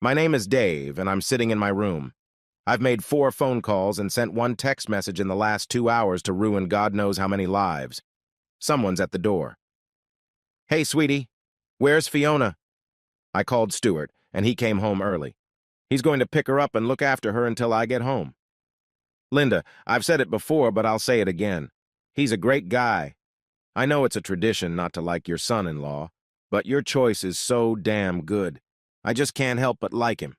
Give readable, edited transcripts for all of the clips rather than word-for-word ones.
My name is Dave, and I'm sitting in my room. I've made 4 phone calls and sent 1 text message in the last 2 hours to ruin God knows how many lives. Someone's at the door. Hey, sweetie, where's Fiona? I called Stuart, and he came home early. He's going to pick her up and look after her until I get home. Linda, I've said it before, but I'll say it again. He's a great guy. I know it's a tradition not to like your son-in-law, but your choice is so damn good. I just can't help but like him.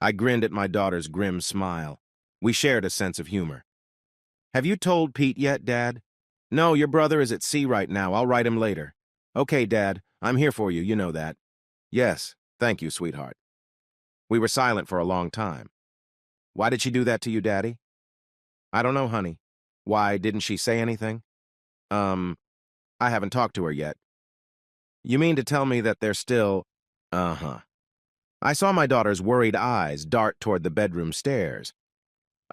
I grinned at my daughter's grim smile. We shared a sense of humor. Have you told Pete yet, Dad? No, your brother is at sea right now. I'll write him later. Okay, Dad, I'm here for you, you know that. Yes, thank you, sweetheart. We were silent for a long time. Why did she do that to you, Daddy? I don't know, honey. Why, didn't she say anything? I haven't talked to her yet. You mean to tell me that they're still... Uh-huh. I saw my daughter's worried eyes dart toward the bedroom stairs.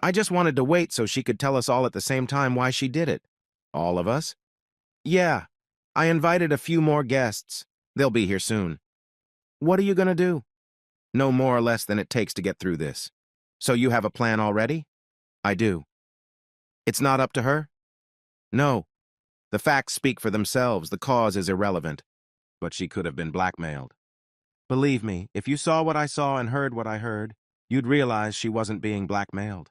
I just wanted to wait so she could tell us all at the same time why she did it. All of us? Yeah. I invited a few more guests. They'll be here soon. What are you gonna do? No more or less than it takes to get through this. So you have a plan already? I do. It's not up to her? No. The facts speak for themselves. The cause is irrelevant. But she could have been blackmailed. Believe me, if you saw what I saw and heard what I heard, you'd realize she wasn't being blackmailed.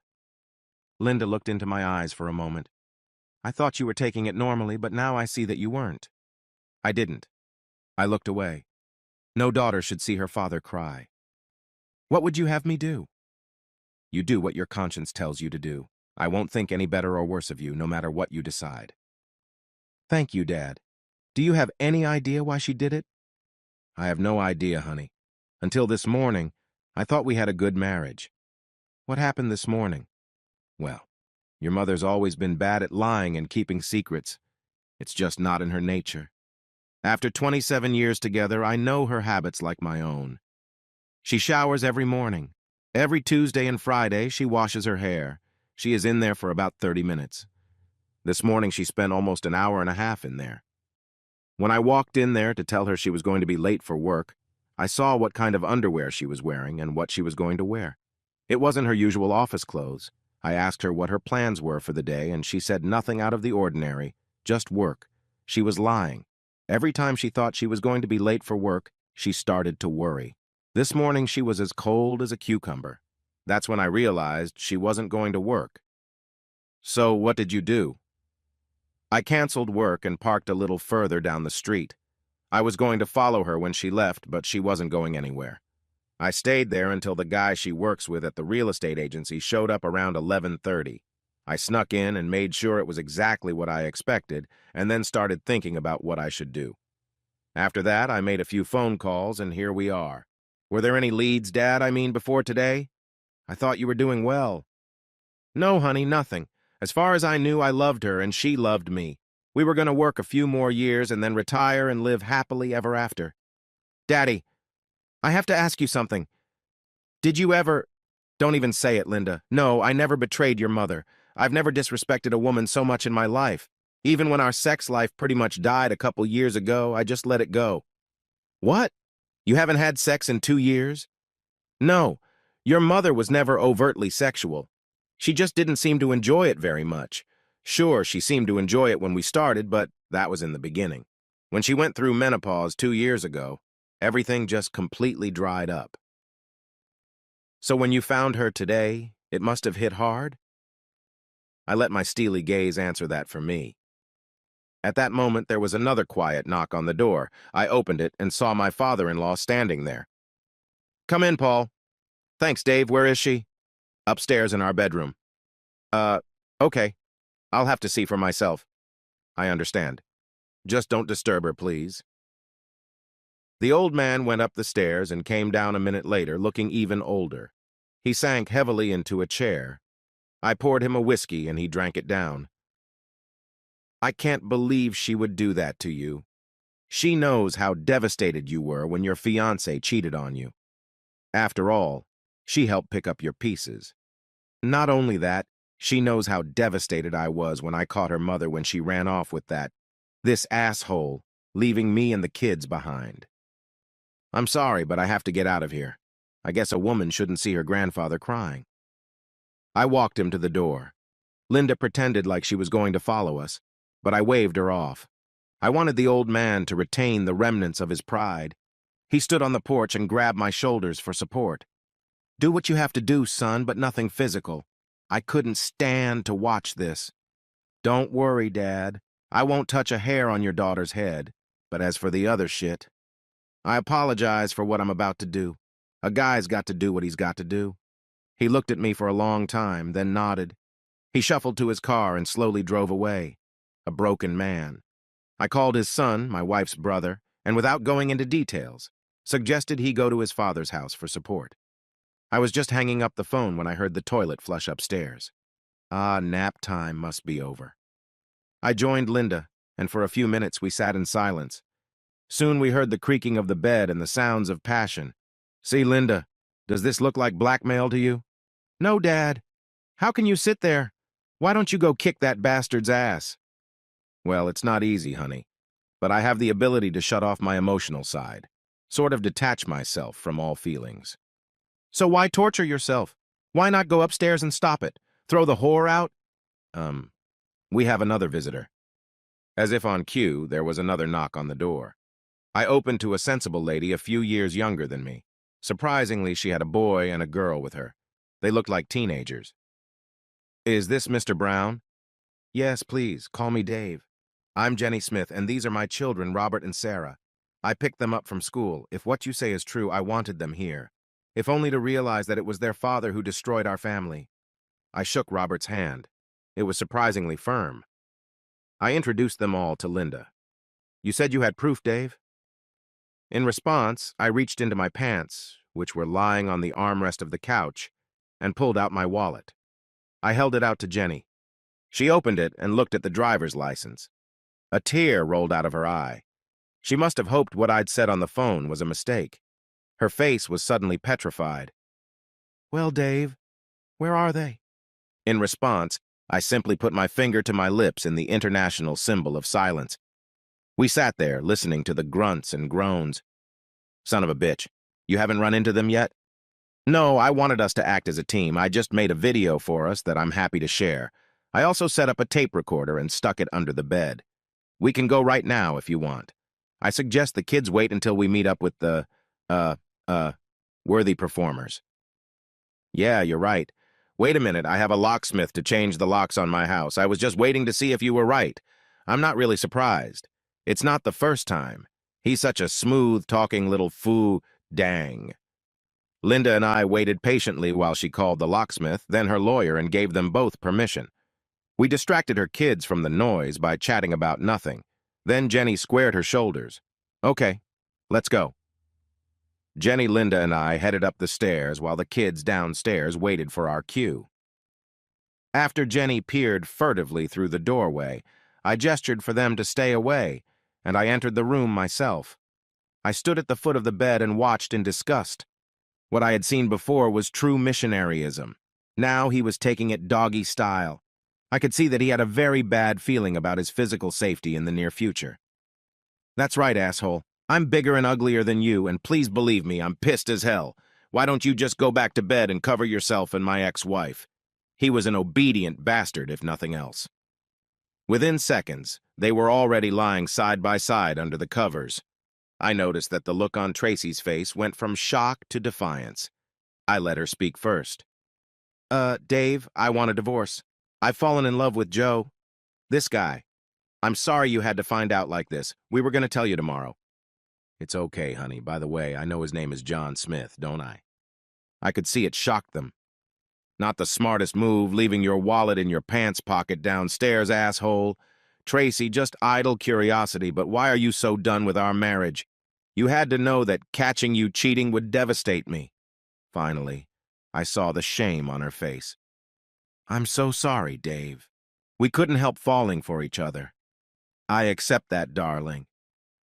Linda looked into my eyes for a moment. I thought you were taking it normally, but now I see that you weren't. I didn't. I looked away. No daughter should see her father cry. What would you have me do? You do what your conscience tells you to do. I won't think any better or worse of you, no matter what you decide. Thank you, Dad. Do you have any idea why she did it? I have no idea, honey. Until this morning, I thought we had a good marriage. What happened this morning? Well, your mother's always been bad at lying and keeping secrets. It's just not in her nature. After 27 years together, I know her habits like my own. She showers every morning. Every Tuesday and Friday, she washes her hair. She is in there for about 30 minutes. This morning, she spent almost an hour and a half in there. When I walked in there to tell her she was going to be late for work, I saw what kind of underwear she was wearing and what she was going to wear. It wasn't her usual office clothes. I asked her what her plans were for the day, and she said nothing out of the ordinary, just work. She was lying. Every time she thought she was going to be late for work, she started to worry. This morning, she was as cold as a cucumber. That's when I realized she wasn't going to work. So what did you do? I canceled work and parked a little further down the street. I was going to follow her when she left, but she wasn't going anywhere. I stayed there until the guy she works with at the real estate agency showed up around 11:30. I snuck in and made sure it was exactly what I expected, and then started thinking about what I should do. After that, I made a few phone calls, and here we are. Were there any leads, Dad, before today? I thought you were doing well. No, honey, nothing. As far as I knew, I loved her, and she loved me. We were going to work a few more years and then retire and live happily ever after. Daddy, I have to ask you something. Did you ever... Don't even say it, Linda. No, I never betrayed your mother. I've never disrespected a woman so much in my life. Even when our sex life pretty much died a couple years ago, I just let it go. What? You haven't had sex in 2 years? No, your mother was never overtly sexual. She just didn't seem to enjoy it very much. Sure, she seemed to enjoy it when we started, but that was in the beginning. When she went through menopause 2 years ago, everything just completely dried up. So when you found her today, it must have hit hard? I let my steely gaze answer that for me. At that moment, there was another quiet knock on the door. I opened it and saw my father-in-law standing there. Come in, Paul. Thanks, Dave. Where is she? Upstairs in our bedroom. Okay. I'll have to see for myself. I understand. Just don't disturb her, please. The old man went up the stairs and came down a minute later, looking even older. He sank heavily into a chair. I poured him a whiskey and he drank it down. I can't believe she would do that to you. She knows how devastated you were when your fiancé cheated on you. After all, she helped pick up your pieces. Not only that, she knows how devastated I was when I caught her mother when she ran off with this asshole, leaving me and the kids behind. I'm sorry, but I have to get out of here. I guess a woman shouldn't see her grandfather crying. I walked him to the door. Linda pretended like she was going to follow us, but I waved her off. I wanted the old man to retain the remnants of his pride. He stood on the porch and grabbed my shoulders for support. Do what you have to do, son, but nothing physical. I couldn't stand to watch this. Don't worry, Dad. I won't touch a hair on your daughter's head. But as for the other shit, I apologize for what I'm about to do. A guy's got to do what he's got to do. He looked at me for a long time, then nodded. He shuffled to his car and slowly drove away. A broken man. I called his son, my wife's brother, and without going into details, suggested he go to his father's house for support. I was just hanging up the phone when I heard the toilet flush upstairs. Ah, nap time must be over. I joined Linda, and for a few minutes we sat in silence. Soon we heard the creaking of the bed and the sounds of passion. See, Linda, does this look like blackmail to you? No, Dad. How can you sit there? Why don't you go kick that bastard's ass? Well, it's not easy, honey, but I have the ability to shut off my emotional side, sort of detach myself from all feelings. So why torture yourself? Why not go upstairs and stop it? Throw the whore out? We have another visitor. As if on cue, there was another knock on the door. I opened to a sensible lady a few years younger than me. Surprisingly, she had a boy and a girl with her. They looked like teenagers. Is this Mr. Brown? Yes, please, call me Dave. I'm Jenny Smith, and these are my children, Robert and Sarah. I picked them up from school. If what you say is true, I wanted them here. If only to realize that it was their father who destroyed our family. I shook Robert's hand. It was surprisingly firm. I introduced them all to Linda. You said you had proof, Dave? In response, I reached into my pants, which were lying on the armrest of the couch, and pulled out my wallet. I held it out to Jenny. She opened it and looked at the driver's license. A tear rolled out of her eye. She must have hoped what I'd said on the phone was a mistake. Her face was suddenly petrified. Well, Dave, where are they? In response, I simply put my finger to my lips in the international symbol of silence. We sat there, listening to the grunts and groans. Son of a bitch, you haven't run into them yet? No, I wanted us to act as a team. I just made a video for us that I'm happy to share. I also set up a tape recorder and stuck it under the bed. We can go right now if you want. I suggest the kids wait until we meet up with the, worthy performers. Yeah, you're right. Wait a minute, I have a locksmith to change the locks on my house. I was just waiting to see if you were right. I'm not really surprised. It's not the first time. He's such a smooth-talking little dang. Linda and I waited patiently while she called the locksmith, then her lawyer, and gave them both permission. We distracted her kids from the noise by chatting about nothing. Then Jenny squared her shoulders. Okay, let's go. Jenny, Linda, and I headed up the stairs while the kids downstairs waited for our cue. After Jenny peered furtively through the doorway, I gestured for them to stay away, and I entered the room myself. I stood at the foot of the bed and watched in disgust. What I had seen before was true missionaryism. Now he was taking it doggy style. I could see that he had a very bad feeling about his physical safety in the near future. That's right, asshole. I'm bigger and uglier than you, and please believe me, I'm pissed as hell. Why don't you just go back to bed and cover yourself and my ex-wife? He was an obedient bastard, if nothing else. Within seconds, they were already lying side by side under the covers. I noticed that the look on Tracy's face went from shock to defiance. I let her speak first. Dave, I want a divorce. I've fallen in love with Joe. This guy. I'm sorry you had to find out like this. We were going to tell you tomorrow. It's okay, honey. By the way, I know his name is John Smith, don't I? I could see it shocked them. Not the smartest move, leaving your wallet in your pants pocket downstairs, asshole. Tracy, just idle curiosity, but why are you so done with our marriage? You had to know that catching you cheating would devastate me. Finally, I saw the shame on her face. I'm so sorry, Dave. We couldn't help falling for each other. I accept that, darling.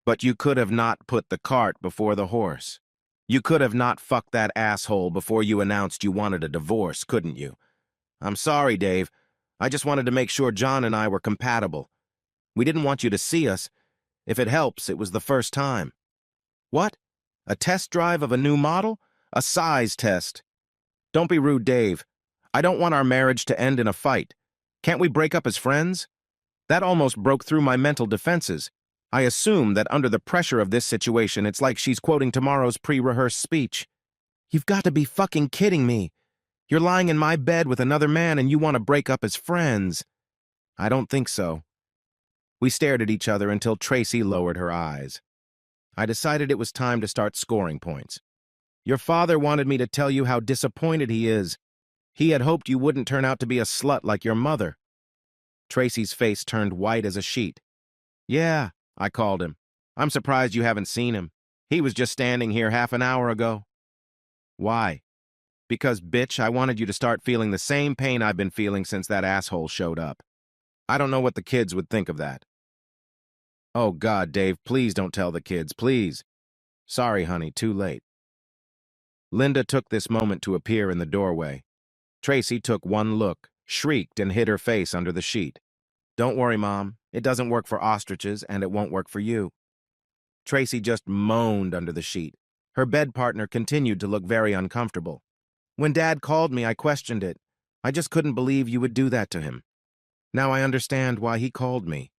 But you could have not put the cart before the horse. You could have not fucked that asshole before you announced you wanted a divorce, couldn't you? I'm sorry, Dave. I just wanted to make sure John and I were compatible. We didn't want you to see us. If it helps, it was the first time. What? A test drive of a new model? A size test. Don't be rude, Dave. I don't want our marriage to end in a fight. Can't we break up as friends? That almost broke through my mental defenses. I assume that under the pressure of this situation, it's like she's quoting tomorrow's pre-rehearsed speech. You've got to be fucking kidding me. You're lying in my bed with another man and you want to break up as friends. I don't think so. We stared at each other until Tracy lowered her eyes. I decided it was time to start scoring points. Your father wanted me to tell you how disappointed he is. He had hoped you wouldn't turn out to be a slut like your mother. Tracy's face turned white as a sheet. Yeah, I called him. I'm surprised you haven't seen him. He was just standing here half an hour ago. Why? Because, bitch, I wanted you to start feeling the same pain I've been feeling since that asshole showed up. I don't know what the kids would think of that. Oh, God, Dave, please don't tell the kids, please. Sorry, honey, too late. Linda took this moment to appear in the doorway. Tracy took one look, shrieked, and hid her face under the sheet. Don't worry, Mom. It doesn't work for ostriches, and it won't work for you. Tracy just moaned under the sheet. Her bed partner continued to look very uncomfortable. When Dad called me, I questioned it. I just couldn't believe you would do that to him. Now I understand why he called me.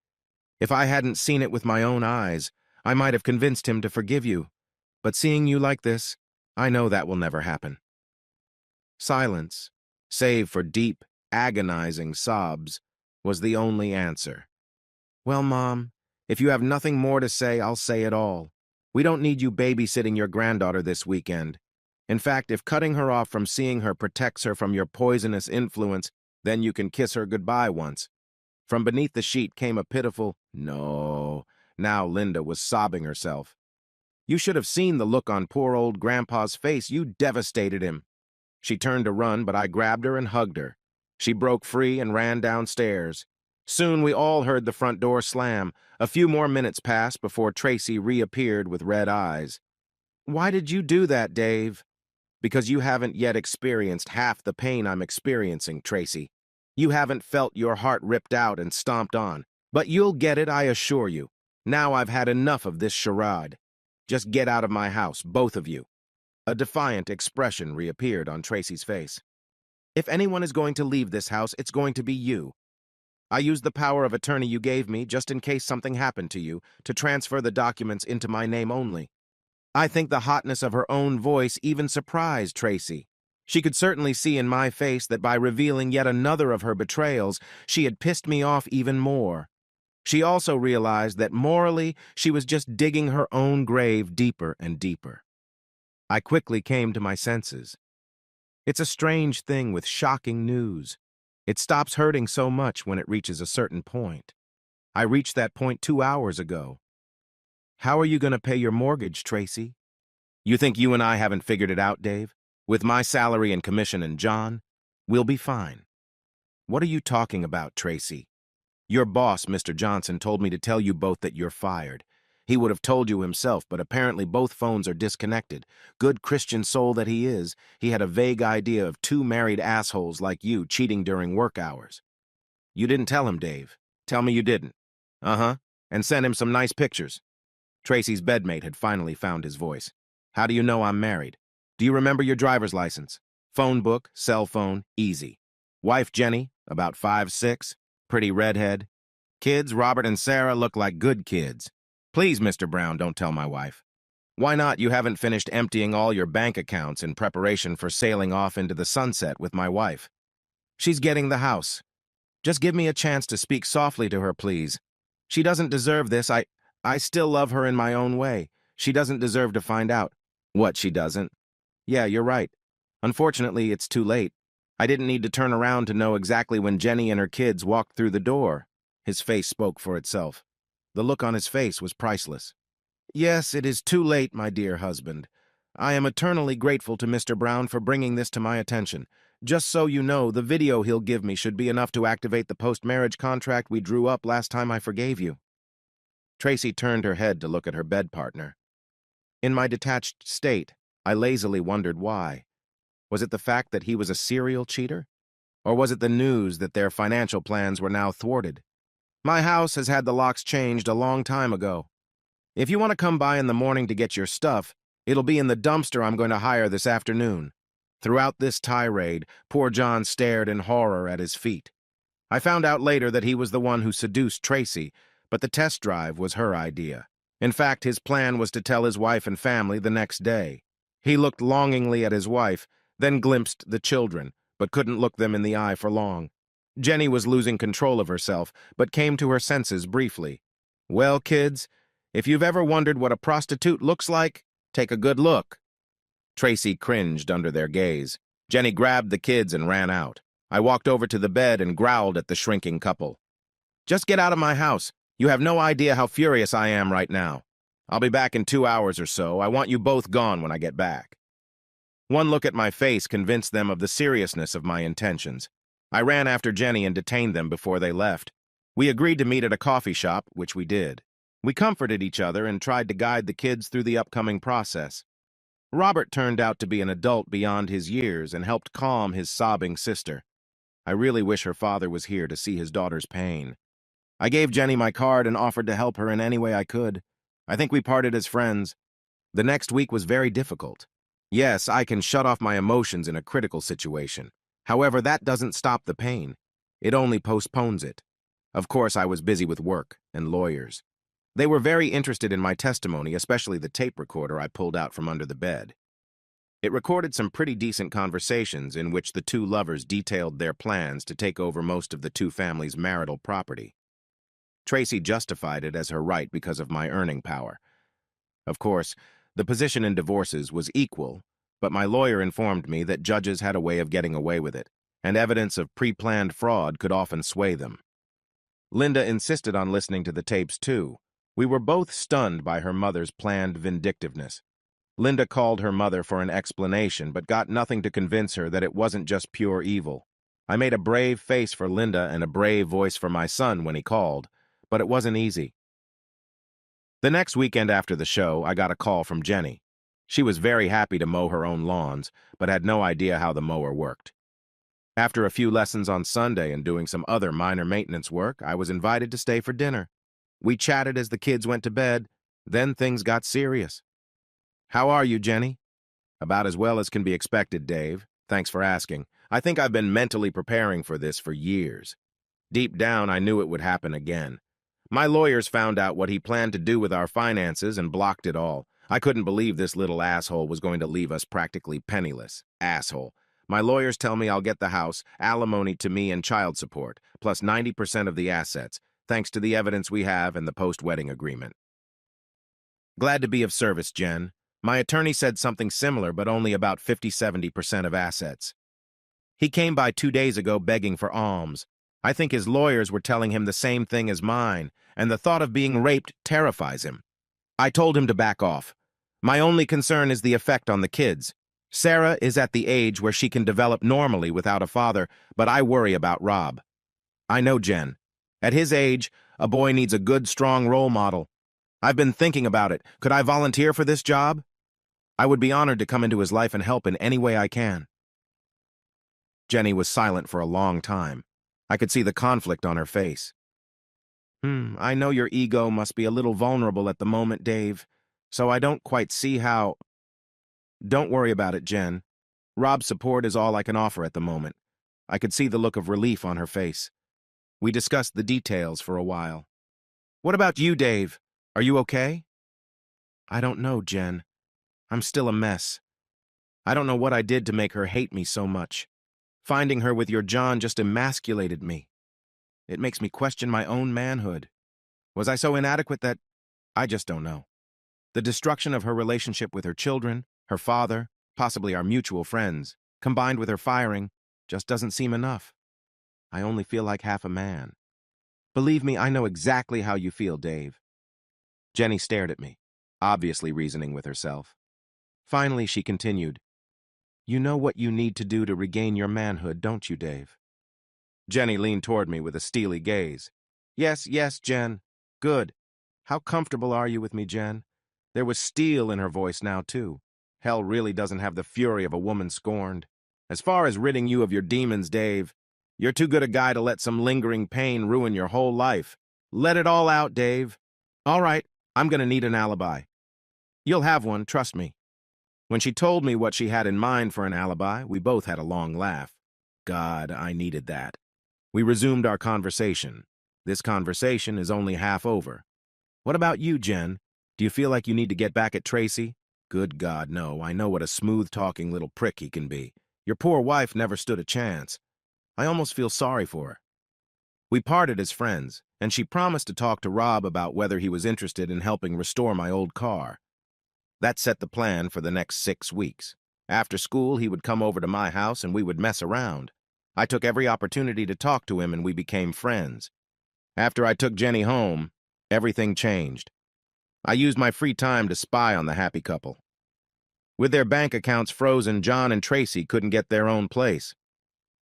If I hadn't seen it with my own eyes, I might have convinced him to forgive you. But seeing you like this, I know that will never happen. Silence, save for deep, agonizing sobs, was the only answer. Well, Mom, if you have nothing more to say, I'll say it all. We don't need you babysitting your granddaughter this weekend. In fact, if cutting her off from seeing her protects her from your poisonous influence, then you can kiss her goodbye once. From beneath the sheet came a pitiful, no. Now Linda was sobbing herself. You should have seen the look on poor old Grandpa's face. You devastated him. She turned to run, but I grabbed her and hugged her. She broke free and ran downstairs. Soon we all heard the front door slam. A few more minutes passed before Tracy reappeared with red eyes. Why did you do that, Dave? Because you haven't yet experienced half the pain I'm experiencing, Tracy. You haven't felt your heart ripped out and stomped on. But you'll get it, I assure you. Now I've had enough of this charade. Just get out of my house, both of you. A defiant expression reappeared on Tracy's face. If anyone is going to leave this house, it's going to be you. I used the power of attorney you gave me, just in case something happened to you, to transfer the documents into my name only. I think the hotness of her own voice even surprised Tracy. She could certainly see in my face that by revealing yet another of her betrayals, she had pissed me off even more. She also realized that morally, she was just digging her own grave deeper and deeper. I quickly came to my senses. It's a strange thing with shocking news. It stops hurting so much when it reaches a certain point. I reached that point 2 hours ago. How are you going to pay your mortgage, Tracy? You think you and I haven't figured it out, Dave? With my salary and commission and John, we'll be fine. What are you talking about, Tracy? Your boss, Mr. Johnson, told me to tell you both that you're fired. He would have told you himself, but apparently both phones are disconnected. Good Christian soul that he is, he had a vague idea of two married assholes like you cheating during work hours. You didn't tell him, Dave. Tell me you didn't. Uh-huh. And send him some nice pictures. Tracy's bedmate had finally found his voice. How do you know I'm married? Do you remember your driver's license? Phone book, cell phone, easy. Wife Jenny, about 5'6", pretty redhead. Kids, Robert and Sarah, look like good kids. Please, Mr. Brown, don't tell my wife. Why not? You haven't finished emptying all your bank accounts in preparation for sailing off into the sunset with my wife. She's getting the house. Just give me a chance to speak softly to her, please. She doesn't deserve this. I still love her in my own way. She doesn't deserve to find out. What, she doesn't? Yeah, you're right. Unfortunately, it's too late. I didn't need to turn around to know exactly when Jenny and her kids walked through the door. His face spoke for itself. The look on his face was priceless. Yes, it is too late, my dear husband. I am eternally grateful to Mr. Brown for bringing this to my attention. Just so you know, the video he'll give me should be enough to activate the post-marriage contract we drew up last time I forgave you. Tracy turned her head to look at her bed partner. In my detached state, I lazily wondered why. Was it the fact that he was a serial cheater? Or was it the news that their financial plans were now thwarted? My house has had the locks changed a long time ago. If you want to come by in the morning to get your stuff, It'll be in the dumpster I'm going to hire this afternoon. Throughout this tirade, poor John stared in horror at his feet. I found out later that he was the one who seduced Tracy, but the test drive was her idea. In fact, his plan was to tell his wife and family the next day. He looked longingly at his wife, then glimpsed the children, but couldn't look them in the eye for long. Jenny was losing control of herself, but came to her senses briefly. Well, kids, if you've ever wondered what a prostitute looks like, take a good look. Tracy cringed under their gaze. Jenny grabbed the kids and ran out. I walked over to the bed and growled at the shrinking couple. Just get out of my house. You have no idea how furious I am right now. I'll be back in 2 hours or so. I want you both gone when I get back. One look at my face convinced them of the seriousness of my intentions. I ran after Jenny and detained them before they left. We agreed to meet at a coffee shop, which we did. We comforted each other and tried to guide the kids through the upcoming process. Robert turned out to be an adult beyond his years and helped calm his sobbing sister. I really wish her father was here to see his daughter's pain. I gave Jenny my card and offered to help her in any way I could. I think we parted as friends. The next week was very difficult. Yes, I can shut off my emotions in a critical situation. However, that doesn't stop the pain. It only postpones it. Of course, I was busy with work and lawyers. They were very interested in my testimony, especially the tape recorder I pulled out from under the bed. It recorded some pretty decent conversations in which the two lovers detailed their plans to take over most of the two families' marital property. Tracy justified it as her right because of my earning power. Of course, the position in divorces was equal, but my lawyer informed me that judges had a way of getting away with it, and evidence of pre-planned fraud could often sway them. Linda insisted on listening to the tapes too. We were both stunned by her mother's planned vindictiveness. Linda called her mother for an explanation, but got nothing to convince her that it wasn't just pure evil. I made a brave face for Linda and a brave voice for my son when he called, but it wasn't easy. The next weekend after the show, I got a call from Jenny. She was very happy to mow her own lawns, but had no idea how the mower worked. After a few lessons on Sunday and doing some other minor maintenance work, I was invited to stay for dinner. We chatted as the kids went to bed, then things got serious. How are you, Jenny? About as well as can be expected, Dave. Thanks for asking. I think I've been mentally preparing for this for years. Deep down, I knew it would happen again. My lawyers found out what he planned to do with our finances and blocked it all. I couldn't believe this little asshole was going to leave us practically penniless. Asshole. My lawyers tell me I'll get the house, alimony to me and child support, plus 90% of the assets, thanks to the evidence we have and the post-wedding agreement. Glad to be of service, Jen. My attorney said something similar, but only about 50–70% of assets. He came by 2 days ago begging for alms. I think his lawyers were telling him the same thing as mine, and the thought of being raped terrifies him. I told him to back off. My only concern is the effect on the kids. Sarah is at the age where she can develop normally without a father, but I worry about Rob. I know, Jen. At his age, a boy needs a good, strong role model. I've been thinking about it. Could I volunteer for this job? I would be honored to come into his life and help in any way I can. Jenny was silent for a long time. I could see the conflict on her face. I know your ego must be a little vulnerable at the moment, Dave, so I don't quite see how... Don't worry about it, Jen. Rob's support is all I can offer at the moment. I could see the look of relief on her face. We discussed the details for a while. What about you, Dave? Are you okay? I don't know, Jen. I'm still a mess. I don't know what I did to make her hate me so much. Finding her with your John just emasculated me. It makes me question my own manhood. Was I so inadequate that... I just don't know. The destruction of her relationship with her children, her father, possibly our mutual friends, combined with her firing, just doesn't seem enough. I only feel like half a man. Believe me, I know exactly how you feel, Dave. Jenny stared at me, obviously reasoning with herself. Finally, she continued, You know what you need to do to regain your manhood, don't you, Dave? Jenny leaned toward me with a steely gaze. Yes, Jen. Good. How comfortable are you with me, Jen? There was steel in her voice now, too. Hell really doesn't have the fury of a woman scorned. As far as ridding you of your demons, Dave, you're too good a guy to let some lingering pain ruin your whole life. Let it all out, Dave. All right, I'm gonna need an alibi. You'll have one, trust me. When she told me what she had in mind for an alibi, we both had a long laugh. God, I needed that. We resumed our conversation. This conversation is only half over. What about you, Jen? Do you feel like you need to get back at Tracy? Good God, no. I know what a smooth-talking little prick he can be. Your poor wife never stood a chance. I almost feel sorry for her. We parted as friends, and she promised to talk to Rob about whether he was interested in helping restore my old car. That set the plan for the next 6 weeks. After school, he would come over to my house and we would mess around. I took every opportunity to talk to him and we became friends. After I took Jenny home, everything changed. I used my free time to spy on the happy couple. With their bank accounts frozen, John and Tracy couldn't get their own place.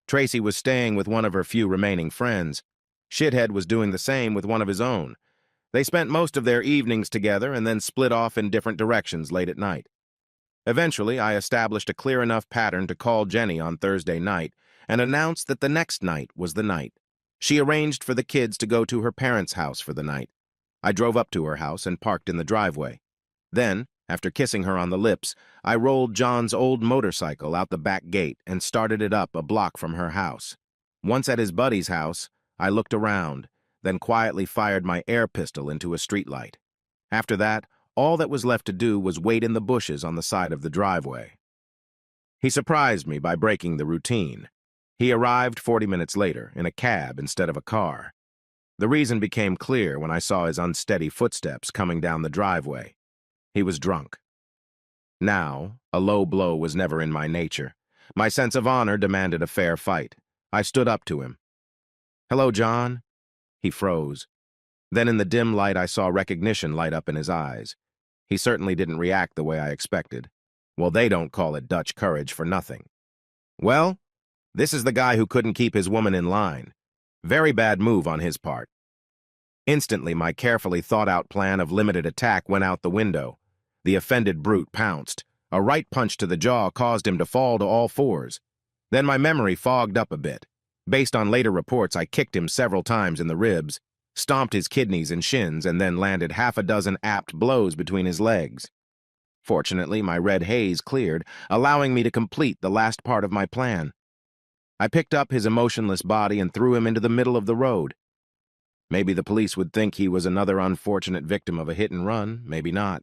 Tracy was staying with one of her few remaining friends. Shithead was doing the same with one of his own. They spent most of their evenings together and then split off in different directions late at night. Eventually, I established a clear enough pattern to call Jenny on Thursday night and announced that the next night was the night. She arranged for the kids to go to her parents' house for the night. I drove up to her house and parked in the driveway. Then, after kissing her on the lips, I rolled John's old motorcycle out the back gate and started it up a block from her house. Once at his buddy's house, I looked around, then quietly fired my air pistol into a streetlight. After that, all that was left to do was wait in the bushes on the side of the driveway. He surprised me by breaking the routine. He arrived 40 minutes later, in a cab instead of a car. The reason became clear when I saw his unsteady footsteps coming down the driveway. He was drunk. Now, a low blow was never in my nature. My sense of honor demanded a fair fight. I stood up to him. "Hello, John." He froze. Then in the dim light I saw recognition light up in his eyes. He certainly didn't react the way I expected. Well, they don't call it Dutch courage for nothing. "Well, this is the guy who couldn't keep his woman in line. Very bad move on his part." Instantly, my carefully thought-out plan of limited attack went out the window. The offended brute pounced. A right punch to the jaw caused him to fall to all fours. Then my memory fogged up a bit. Based on later reports, I kicked him several times in the ribs, stomped his kidneys and shins, and then landed half a dozen apt blows between his legs. Fortunately, my red haze cleared, allowing me to complete the last part of my plan. I picked up his emotionless body and threw him into the middle of the road. Maybe the police would think he was another unfortunate victim of a hit and run, maybe not.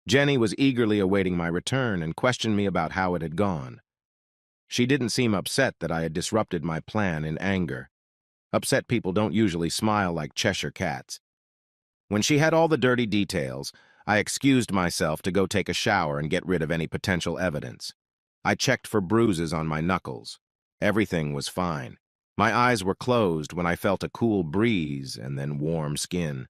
Jenny was eagerly awaiting my return and questioned me about how it had gone. She didn't seem upset that I had disrupted my plan in anger. Upset people don't usually smile like Cheshire cats. When she had all the dirty details, I excused myself to go take a shower and get rid of any potential evidence. I checked for bruises on my knuckles. Everything was fine. My eyes were closed when I felt a cool breeze and then warm skin.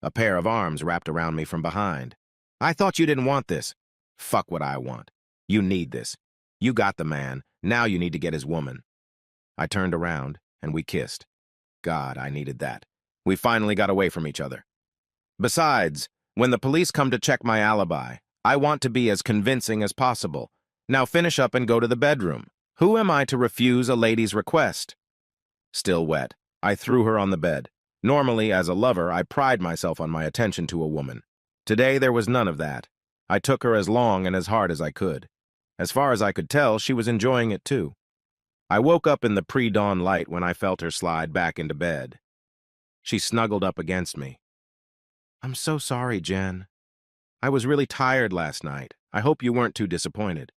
A pair of arms wrapped around me from behind. "I thought you didn't want this." "Fuck what I want. You need this. You got the man. Now you need to get his woman." I turned around, and we kissed. God, I needed that. We finally got away from each other. Besides, when the police come to check my alibi, I want to be as convincing as possible. Now finish up and go to the bedroom. Who am I to refuse a lady's request? Still wet, I threw her on the bed. Normally, as a lover, I pride myself on my attention to a woman. Today, there was none of that. I took her as long and as hard as I could. As far as I could tell, she was enjoying it too. I woke up in the pre-dawn light when I felt her slide back into bed. She snuggled up against me. "I'm so sorry, Jen. I was really tired last night. I hope you weren't too disappointed."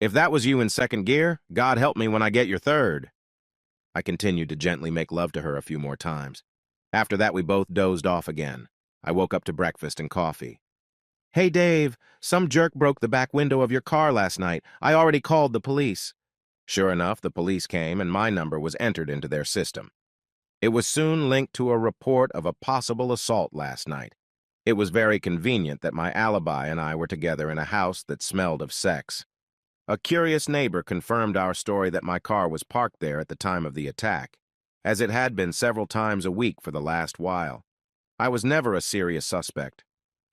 "If that was you in second gear, God help me when I get your third." I continued to gently make love to her a few more times. After that, we both dozed off again. I woke up to breakfast and coffee. "Hey, Dave, some jerk broke the back window of your car last night. I already called the police." Sure enough, the police came and my number was entered into their system. It was soon linked to a report of a possible assault last night. It was very convenient that my alibi and I were together in a house that smelled of sex. A curious neighbor confirmed our story that my car was parked there at the time of the attack, as it had been several times a week for the last while. I was never a serious suspect.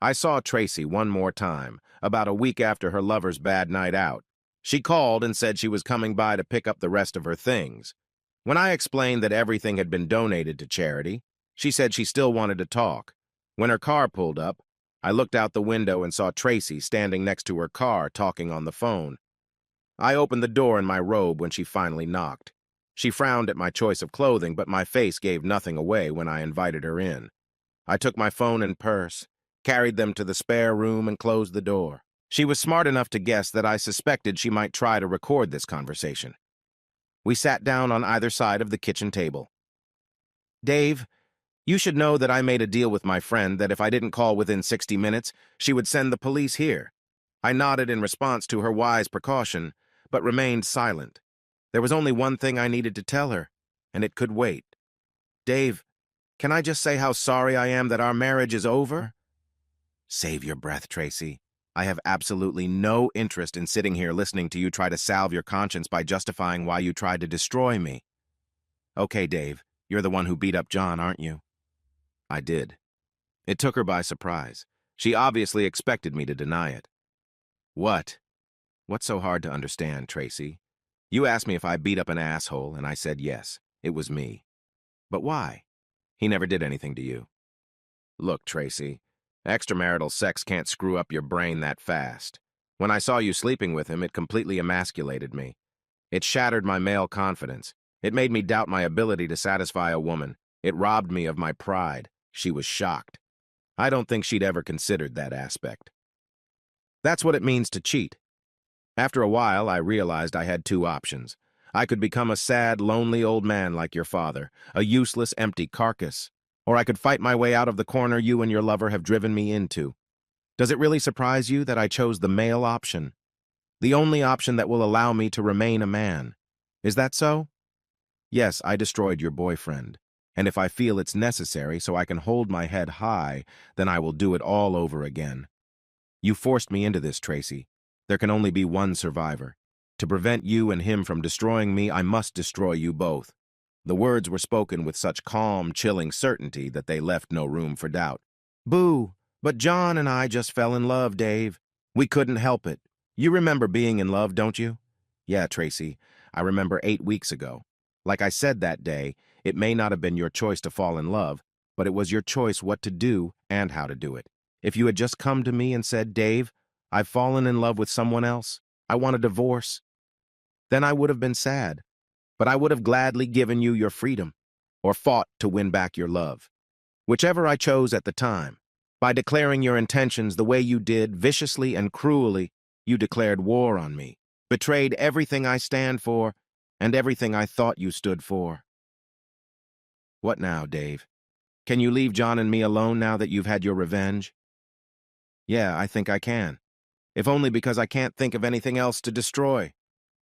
I saw Tracy one more time, about a week after her lover's bad night out. She called and said she was coming by to pick up the rest of her things. When I explained that everything had been donated to charity, she said she still wanted to talk. When her car pulled up, I looked out the window and saw Tracy standing next to her car talking on the phone. I opened the door in my robe when she finally knocked. She frowned at my choice of clothing, but my face gave nothing away when I invited her in. I took my phone and purse, carried them to the spare room, and closed the door. She was smart enough to guess that I suspected she might try to record this conversation. We sat down on either side of the kitchen table. "Dave, you should know that I made a deal with my friend that if I didn't call within 60 minutes, she would send the police here." I nodded in response to her wise precaution, but remained silent. There was only one thing I needed to tell her, and it could wait. "Dave, can I just say how sorry I am that our marriage is over?" Save your breath, Tracy. I have absolutely no interest in sitting here listening to you try to salve your conscience by justifying why you tried to destroy me. Okay, Dave, you're the one who beat up John, aren't you? I did. It took her by surprise. She obviously expected me to deny it. What? What's so hard to understand, Tracy? You asked me if I beat up an asshole, and I said yes, it was me. But why? He never did anything to you. Look, Tracy, extramarital sex can't screw up your brain that fast. When I saw you sleeping with him, it completely emasculated me. It shattered my male confidence. It made me doubt my ability to satisfy a woman. It robbed me of my pride. She was shocked. I don't think she'd ever considered that aspect. That's what it means to cheat. After a while, I realized I had two options. I could become a sad, lonely old man like your father, a useless, empty carcass, or I could fight my way out of the corner you and your lover have driven me into. Does it really surprise you that I chose the male option? The only option that will allow me to remain a man. Is that so? Yes, I destroyed your boyfriend, and if I feel it's necessary so I can hold my head high, then I will do it all over again. You forced me into this, Tracy. There can only be one survivor. To prevent you and him from destroying me, I must destroy you both. The words were spoken with such calm, chilling certainty that they left no room for doubt. Boo, but John and I just fell in love, Dave. We couldn't help it. You remember being in love, don't you? Yeah, Tracy, I remember 8 weeks ago. Like I said that day, it may not have been your choice to fall in love, but it was your choice what to do and how to do it. If you had just come to me and said, Dave, I've fallen in love with someone else, I want a divorce, then I would have been sad, but I would have gladly given you your freedom or fought to win back your love. Whichever I chose at the time, by declaring your intentions the way you did, viciously and cruelly, you declared war on me, betrayed everything I stand for and everything I thought you stood for. What now, Dave? Can you leave John and me alone now that you've had your revenge? Yeah, I think I can. If only because I can't think of anything else to destroy.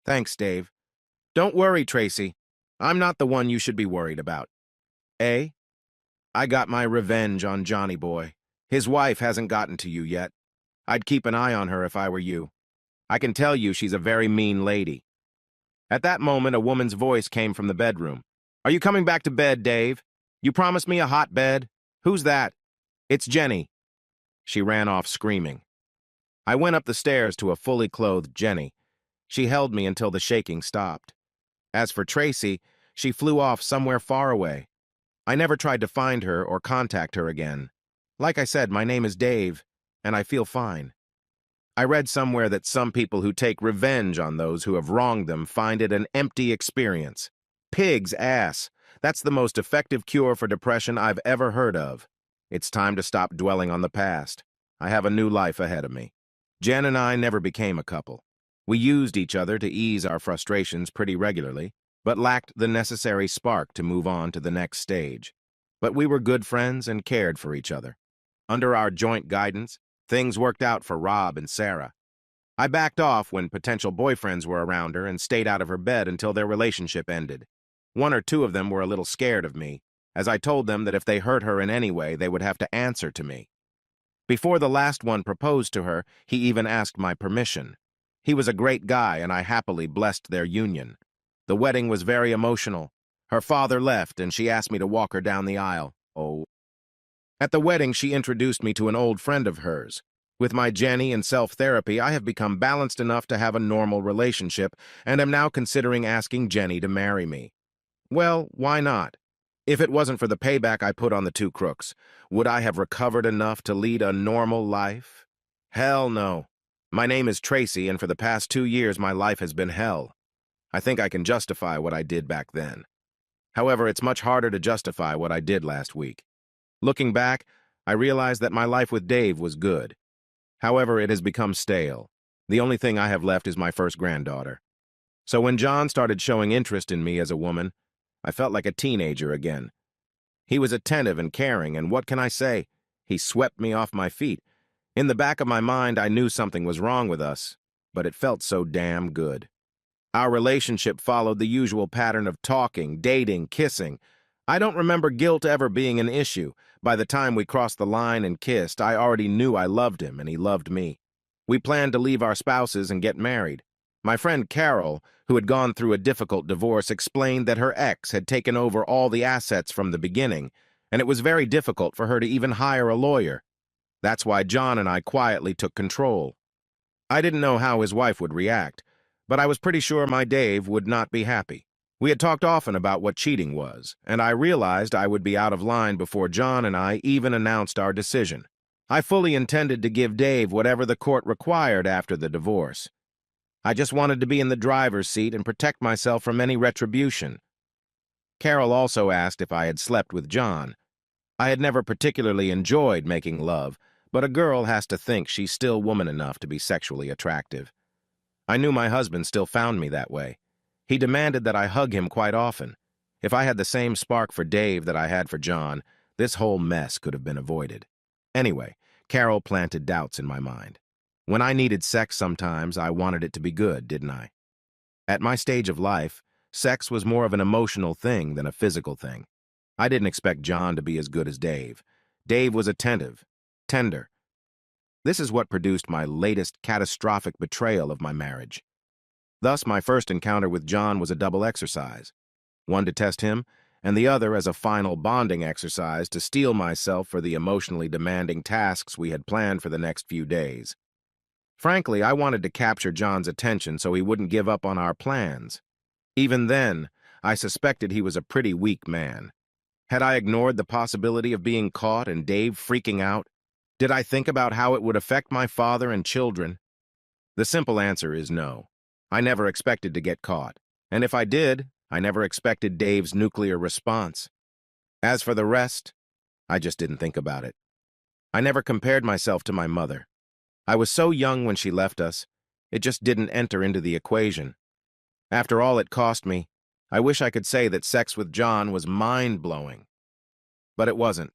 Thanks, Dave. Don't worry, Tracy. I'm not the one you should be worried about. Eh? I got my revenge on Johnny Boy. His wife hasn't gotten to you yet. I'd keep an eye on her if I were you. I can tell you she's a very mean lady. At that moment, a woman's voice came from the bedroom. Are you coming back to bed, Dave? You promised me a hot bed. Who's that? It's Jenny. She ran off screaming. I went up the stairs to a fully clothed Jenny. She held me until the shaking stopped. As for Tracy, she flew off somewhere far away. I never tried to find her or contact her again. Like I said, my name is Dave, and I feel fine. I read somewhere that some people who take revenge on those who have wronged them find it an empty experience. Pig's ass. That's the most effective cure for depression I've ever heard of. It's time to stop dwelling on the past. I have a new life ahead of me. Jen and I never became a couple. We used each other to ease our frustrations pretty regularly, but lacked the necessary spark to move on to the next stage. But we were good friends and cared for each other. Under our joint guidance, things worked out for Rob and Sarah. I backed off when potential boyfriends were around her and stayed out of her bed until their relationship ended. One or two of them were a little scared of me, as I told them that if they hurt her in any way, they would have to answer to me. Before the last one proposed to her, he even asked my permission. He was a great guy, and I happily blessed their union. The wedding was very emotional. Her father left, and she asked me to walk her down the aisle. Oh. At the wedding, she introduced me to an old friend of hers. With my Jenny and self-therapy, I have become balanced enough to have a normal relationship, and am now considering asking Jenny to marry me. Well, why not? If it wasn't for the payback I put on the two crooks, would I have recovered enough to lead a normal life? Hell no. My name is Tracy, and for the past 2 years my life has been hell. I think I can justify what I did back then. However, it's much harder to justify what I did last week. Looking back, I realized that my life with Dave was good. However, it has become stale. The only thing I have left is my first granddaughter. So when John started showing interest in me as a woman, I felt like a teenager again. He was attentive and caring, and what can I say? He swept me off my feet. In the back of my mind, I knew something was wrong with us, but it felt so damn good. Our relationship followed the usual pattern of talking, dating, kissing. I don't remember guilt ever being an issue. By the time we crossed the line and kissed, I already knew I loved him and he loved me. We planned to leave our spouses and get married. My friend Carol, who had gone through a difficult divorce, explained that her ex had taken over all the assets from the beginning, and it was very difficult for her to even hire a lawyer. That's why John and I quietly took control. I didn't know how his wife would react, but I was pretty sure my Dave would not be happy. We had talked often about what cheating was, and I realized I would be out of line before John and I even announced our decision. I fully intended to give Dave whatever the court required after the divorce. I just wanted to be in the driver's seat and protect myself from any retribution. Carol also asked if I had slept with John. I had never particularly enjoyed making love, but a girl has to think she's still woman enough to be sexually attractive. I knew my husband still found me that way. He demanded that I hug him quite often. If I had the same spark for Dave that I had for John, this whole mess could have been avoided. Anyway, Carol planted doubts in my mind. When I needed sex sometimes, I wanted it to be good, didn't I? At my stage of life, sex was more of an emotional thing than a physical thing. I didn't expect John to be as good as Dave. Dave was attentive, tender. This is what produced my latest catastrophic betrayal of my marriage. Thus, my first encounter with John was a double exercise, one to test him, and the other as a final bonding exercise to steel myself for the emotionally demanding tasks we had planned for the next few days. Frankly, I wanted to capture John's attention so he wouldn't give up on our plans. Even then, I suspected he was a pretty weak man. Had I ignored the possibility of being caught and Dave freaking out? Did I think about how it would affect my father and children? The simple answer is no. I never expected to get caught. And if I did, I never expected Dave's nuclear response. As for the rest, I just didn't think about it. I never compared myself to my mother. I was so young when she left us, it just didn't enter into the equation. After all it cost me, I wish I could say that sex with John was mind-blowing. But it wasn't.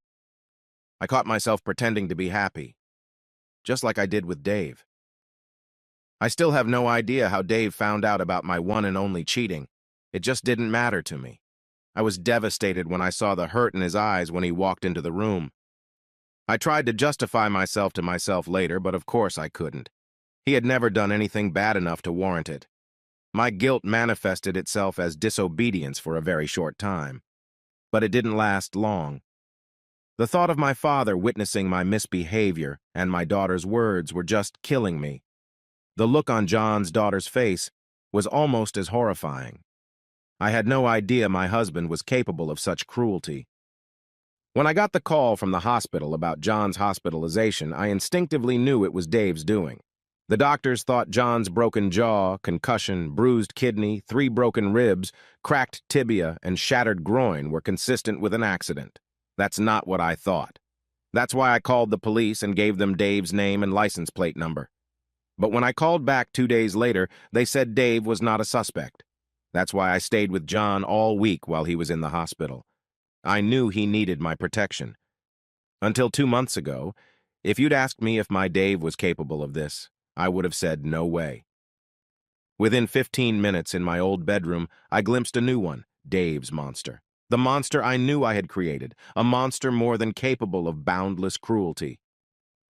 I caught myself pretending to be happy, just like I did with Dave. I still have no idea how Dave found out about my one and only cheating. It just didn't matter to me. I was devastated when I saw the hurt in his eyes when he walked into the room. I tried to justify myself to myself later, but of course I couldn't. He had never done anything bad enough to warrant it. My guilt manifested itself as disobedience for a very short time. But it didn't last long. The thought of my father witnessing my misbehavior and my daughter's words were just killing me. The look on John's daughter's face was almost as horrifying. I had no idea my husband was capable of such cruelty. When I got the call from the hospital about John's hospitalization, I instinctively knew it was Dave's doing. The doctors thought John's broken jaw, concussion, bruised kidney, 3 broken ribs, cracked tibia, and shattered groin were consistent with an accident. That's not what I thought. That's why I called the police and gave them Dave's name and license plate number. But when I called back 2 days later, they said Dave was not a suspect. That's why I stayed with John all week while he was in the hospital. I knew he needed my protection. Until 2 months ago, if you'd asked me if my Dave was capable of this, I would have said no way. Within 15 minutes in my old bedroom, I glimpsed a new one, Dave's monster. The monster I knew I had created, a monster more than capable of boundless cruelty.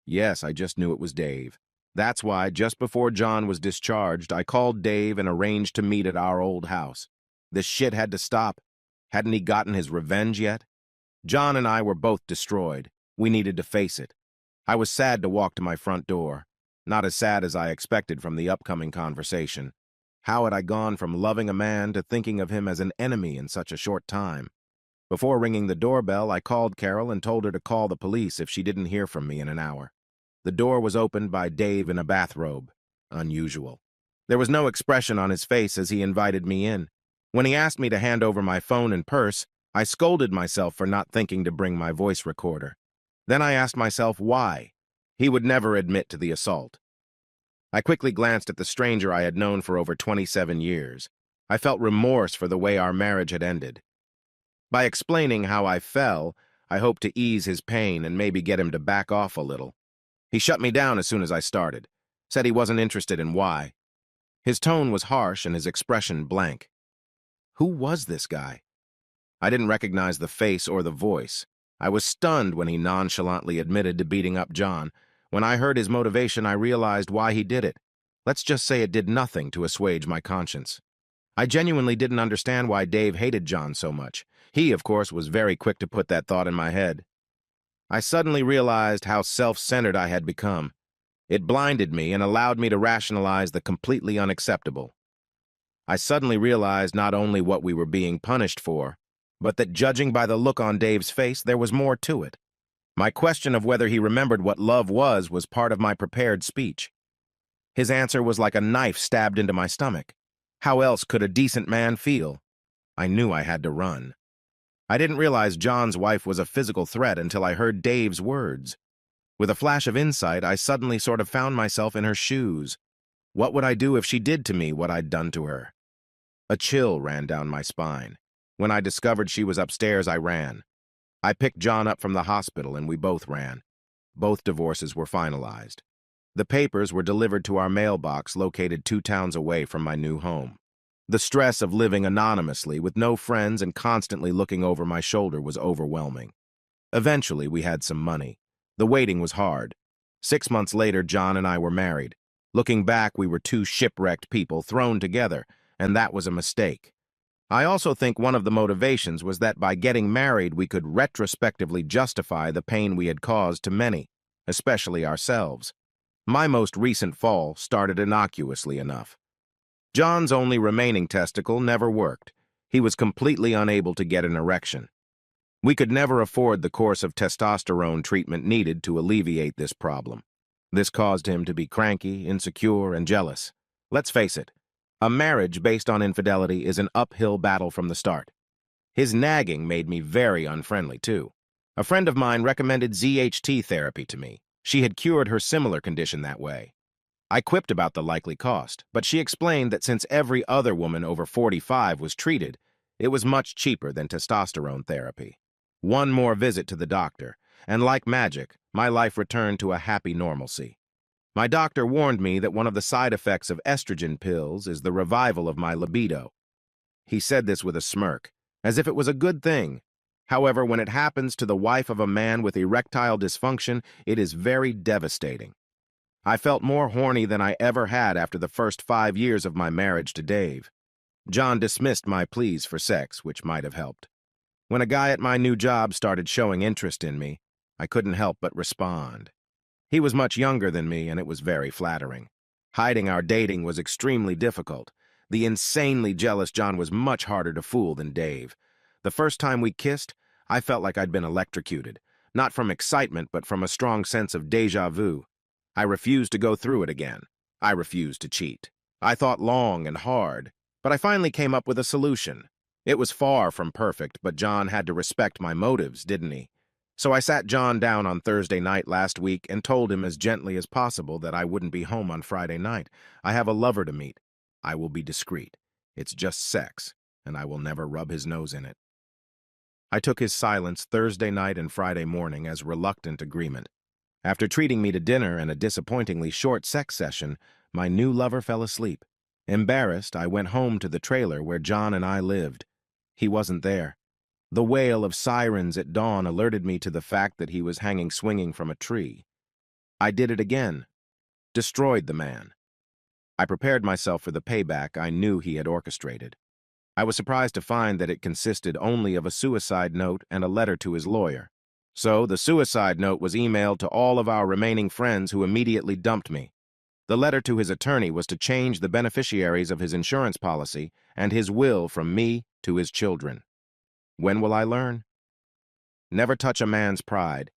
Yes, I just knew it was Dave. That's why, just before John was discharged, I called Dave and arranged to meet at our old house. This shit had to stop. Hadn't he gotten his revenge yet? John and I were both destroyed. We needed to face it. I was sad to walk to my front door. Not as sad as I expected from the upcoming conversation. How had I gone from loving a man to thinking of him as an enemy in such a short time? Before ringing the doorbell, I called Carol and told her to call the police if she didn't hear from me in an hour. The door was opened by Dave in a bathrobe. Unusual. There was no expression on his face as he invited me in. When he asked me to hand over my phone and purse, I scolded myself for not thinking to bring my voice recorder. Then I asked myself why. He would never admit to the assault. I quickly glanced at the stranger I had known for over 27 years. I felt remorse for the way our marriage had ended. By explaining how I fell, I hoped to ease his pain and maybe get him to back off a little. He shut me down as soon as I started, said he wasn't interested in why. His tone was harsh and his expression blank. Who was this guy? I didn't recognize the face or the voice. I was stunned when he nonchalantly admitted to beating up John. When I heard his motivation, I realized why he did it. Let's just say it did nothing to assuage my conscience. I genuinely didn't understand why Dave hated John so much. He, of course, was very quick to put that thought in my head. I suddenly realized how self-centered I had become. It blinded me and allowed me to rationalize the completely unacceptable. I suddenly realized not only what we were being punished for, but that judging by the look on Dave's face, there was more to it. My question of whether he remembered what love was part of my prepared speech. His answer was like a knife stabbed into my stomach. How else could a decent man feel? I knew I had to run. I didn't realize John's wife was a physical threat until I heard Dave's words. With a flash of insight, I suddenly sort of found myself in her shoes. What would I do if she did to me what I'd done to her? A chill ran down my spine. When I discovered she was upstairs, I ran. I picked John up from the hospital and we both ran. Both divorces were finalized. The papers were delivered to our mailbox located 2 towns away from my new home. The stress of living anonymously with no friends and constantly looking over my shoulder was overwhelming. Eventually, we had some money. The waiting was hard. 6 months later, John and I were married. Looking back, we were 2 shipwrecked people thrown together, and that was a mistake. I also think one of the motivations was that by getting married, we could retrospectively justify the pain we had caused to many, especially ourselves. My most recent fall started innocuously enough. John's only remaining testicle never worked. He was completely unable to get an erection. We could never afford the course of testosterone treatment needed to alleviate this problem. This caused him to be cranky, insecure, and jealous. Let's face it, a marriage based on infidelity is an uphill battle from the start. His nagging made me very unfriendly, too. A friend of mine recommended ZHT therapy to me. She had cured her similar condition that way. I quipped about the likely cost, but she explained that since every other woman over 45 was treated, it was much cheaper than testosterone therapy. One more visit to the doctor, and like magic, my life returned to a happy normalcy. My doctor warned me that one of the side effects of estrogen pills is the revival of my libido. He said this with a smirk, as if it was a good thing. However, when it happens to the wife of a man with erectile dysfunction, it is very devastating. I felt more horny than I ever had after the first 5 years of my marriage to Dave. John dismissed my pleas for sex, which might have helped. When a guy at my new job started showing interest in me, I couldn't help but respond. He was much younger than me, and it was very flattering. Hiding our dating was extremely difficult. The insanely jealous John was much harder to fool than Dave. The first time we kissed, I felt like I'd been electrocuted, not from excitement, but from a strong sense of déjà vu. I refused to go through it again. I refused to cheat. I thought long and hard, but I finally came up with a solution. It was far from perfect, but John had to respect my motives, didn't he? So I sat John down on Thursday night last week and told him as gently as possible that I wouldn't be home on Friday night. I have a lover to meet. I will be discreet. It's just sex, and I will never rub his nose in it. I took his silence Thursday night and Friday morning as reluctant agreement. After treating me to dinner and a disappointingly short sex session, my new lover fell asleep. Embarrassed, I went home to the trailer where John and I lived. He wasn't there. The wail of sirens at dawn alerted me to the fact that he was hanging swinging from a tree. I did it again. Destroyed the man. I prepared myself for the payback I knew he had orchestrated. I was surprised to find that it consisted only of a suicide note and a letter to his lawyer. So the suicide note was emailed to all of our remaining friends who immediately dumped me. The letter to his attorney was to change the beneficiaries of his insurance policy and his will from me to his children. When will I learn? Never touch a man's pride.